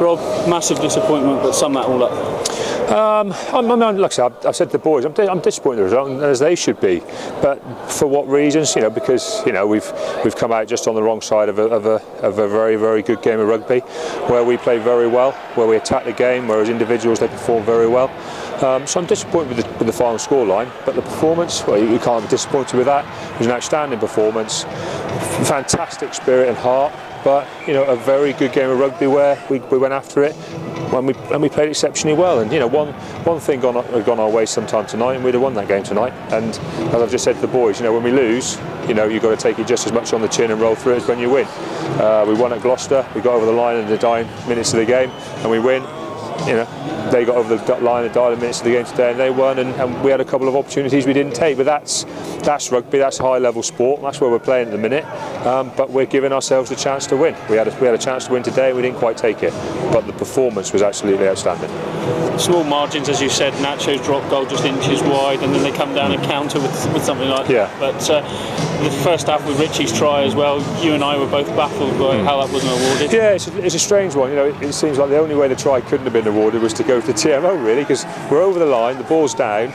Rob, massive disappointment, but sum that all up. Like I said, I've said to the boys, I'm disappointed with the result, as they should be. But for what reasons? Because we've come out just on the wrong side of a very, very good game of rugby, where we played very well, where we attacked the game, where as individuals they performed very well. So I'm disappointed with the final scoreline, but the performance, well, you can't be disappointed with that. It was an outstanding performance, fantastic spirit and heart. But a very good game of rugby where we went after it and we played exceptionally well. And one thing gone our way sometime tonight, and we'd have won that game tonight. And as I've just said to the boys, when we lose, you've got to take it just as much on the chin and roll through it as when you win. We won at Gloucester, we got over the line in the dying minutes of the game, and we win. They got over the line in the dying minutes of the game today, and they won. And we had a couple of opportunities we didn't take, but that's rugby. That's high level sport. That's where we're playing at the minute. But we're giving ourselves a chance to win. We had a chance to win today, and we didn't quite take it. But the performance was absolutely outstanding. Small margins, as you said. Nacho's drop goal just inches wide, and then they come down and counter with something like that. But the first half with Richie's try as well, you and I were both baffled by how that wasn't awarded. Yeah, it's a strange one. It seems like the only way the try couldn't have been awarded was to go to the TMO, really, because we're over the line, the ball's down.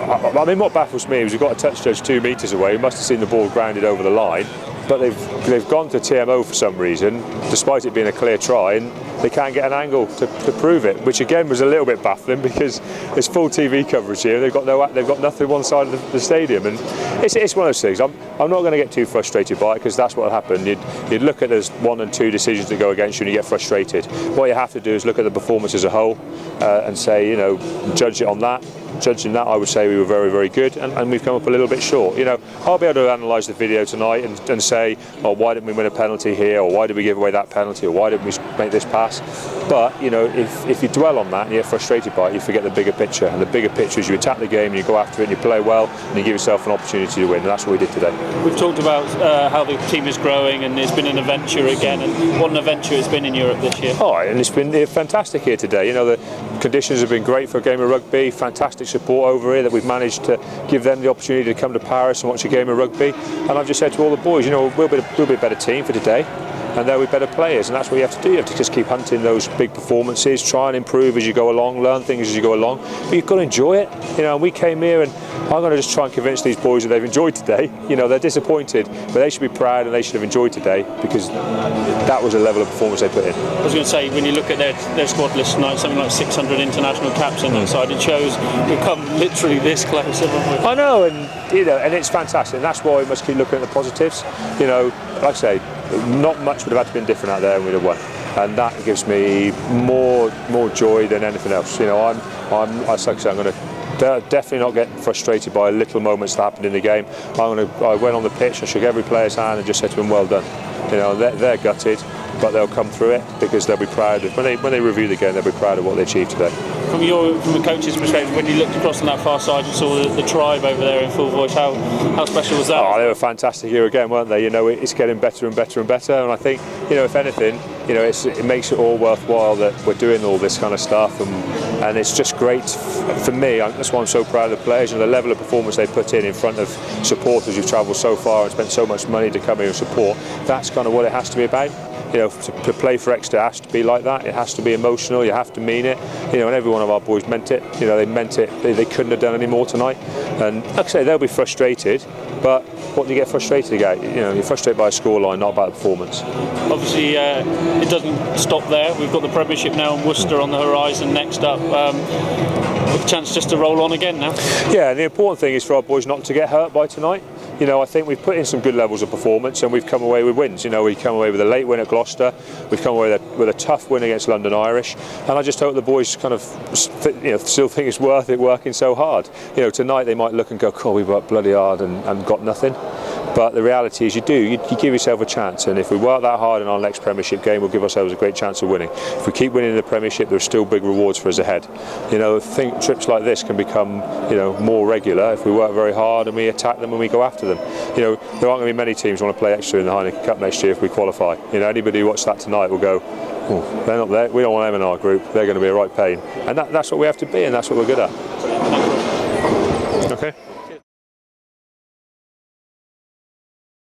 I mean, what baffles me is we've got a touch judge 2 metres away. He must have seen the ball grounded over the line, but they've gone to TMO for some reason, despite it being a clear try, and they can't get an angle to prove it, which again was a little bit baffling because there's full TV coverage here. They've got nothing one side of the stadium, and it's one of those things. I'm not going to get too frustrated by it, because that's what'll happen. You'd look at there's 1 and 2 decisions that go against you, and you get frustrated. What you have to do is look at the performance as a whole and say, judge it on that. Judging that, I would say we were very, very good, and we've come up a little bit short. I'll be able to analyse the video tonight and say, oh, why didn't we win a penalty here, or why did we give away that penalty, or why didn't we make this pass? But if you dwell on that and you get frustrated by it, you forget the bigger picture. And the bigger picture is you attack the game and you go after it and you play well and you give yourself an opportunity to win. And that's what we did today. We've talked about how the team is growing, and it's been an adventure again. And what an adventure it's been in Europe this year. Oh, and it's been fantastic here today. The conditions have been great for a game of rugby. Fantastic support over here that we've managed to give them the opportunity to come to Paris and watch a game of rugby. And I've just said to all the boys, we'll be a better team for today, and they'll be better players, and that's what you have to do. You have to just keep hunting those big performances, try and improve as you go along, learn things as you go along, but you've got to enjoy it. And we came here, and I'm going to just try and convince these boys that they've enjoyed today. They're disappointed, but they should be proud and they should have enjoyed today, because that was a level of performance they put in. I was going to say, when you look at their squad list tonight, something like 600 international caps on that side, it shows we've come literally this close, haven't we? I know, and it's fantastic, and that's why we must keep looking at the positives. Like I say, not much would have had to been different out there, and we'd have won. And that gives me more joy than anything else. I'm like I say, I'm going to definitely not get frustrated by little moments that happened in the game. I went on the pitch, I shook every player's hand and just said to them, well done. They're gutted, but they'll come through it, because they'll be proud of, when they review the game, they'll be proud of what they achieved today. From the coach's perspective, when you looked across on that far side and saw the tribe over there in full voice, how special was that? Oh, they were fantastic here again, weren't they? It's getting better and better and better, and I think, if anything, it makes it all worthwhile that we're doing all this kind of stuff, and it's just great for me. That's why I'm so proud of the players and the level of performance they put in front of supporters who've travelled so far and spent so much money to come here and support. That's kind of what it has to be about. To play for Exeter has to be like that. It has to be emotional. You have to mean it. And every one of our boys meant it. They meant it. They couldn't have done any more tonight. And like I say, they'll be frustrated. But what do you get frustrated about? You're frustrated by a scoreline, not about the performance. Obviously, it doesn't stop there. We've got the Premiership now and Worcester on the horizon next up. A chance just to roll on again now. Yeah, and the important thing is for our boys not to get hurt by tonight. I think we've put in some good levels of performance, and we've come away with wins. We come away with a late win at Gloucester. We've come away with a tough win against London Irish, and I just hope the boys kind of still think it's worth it working so hard. Tonight they might look and go, "Oh, we worked bloody hard and got nothing." But the reality is you give yourself a chance, and if we work that hard in our next Premiership game, we'll give ourselves a great chance of winning. If we keep winning in the Premiership, there's still big rewards for us ahead. I think trips like this can become more regular if we work very hard and we attack them and we go after them. There aren't going to be many teams who want to play Exeter in the Heineken Cup next year if we qualify. Anybody who watched that tonight will go, oh, they're not there, we don't want them in our group, they're going to be a right pain. And that's what we have to be, and that's what we're good at.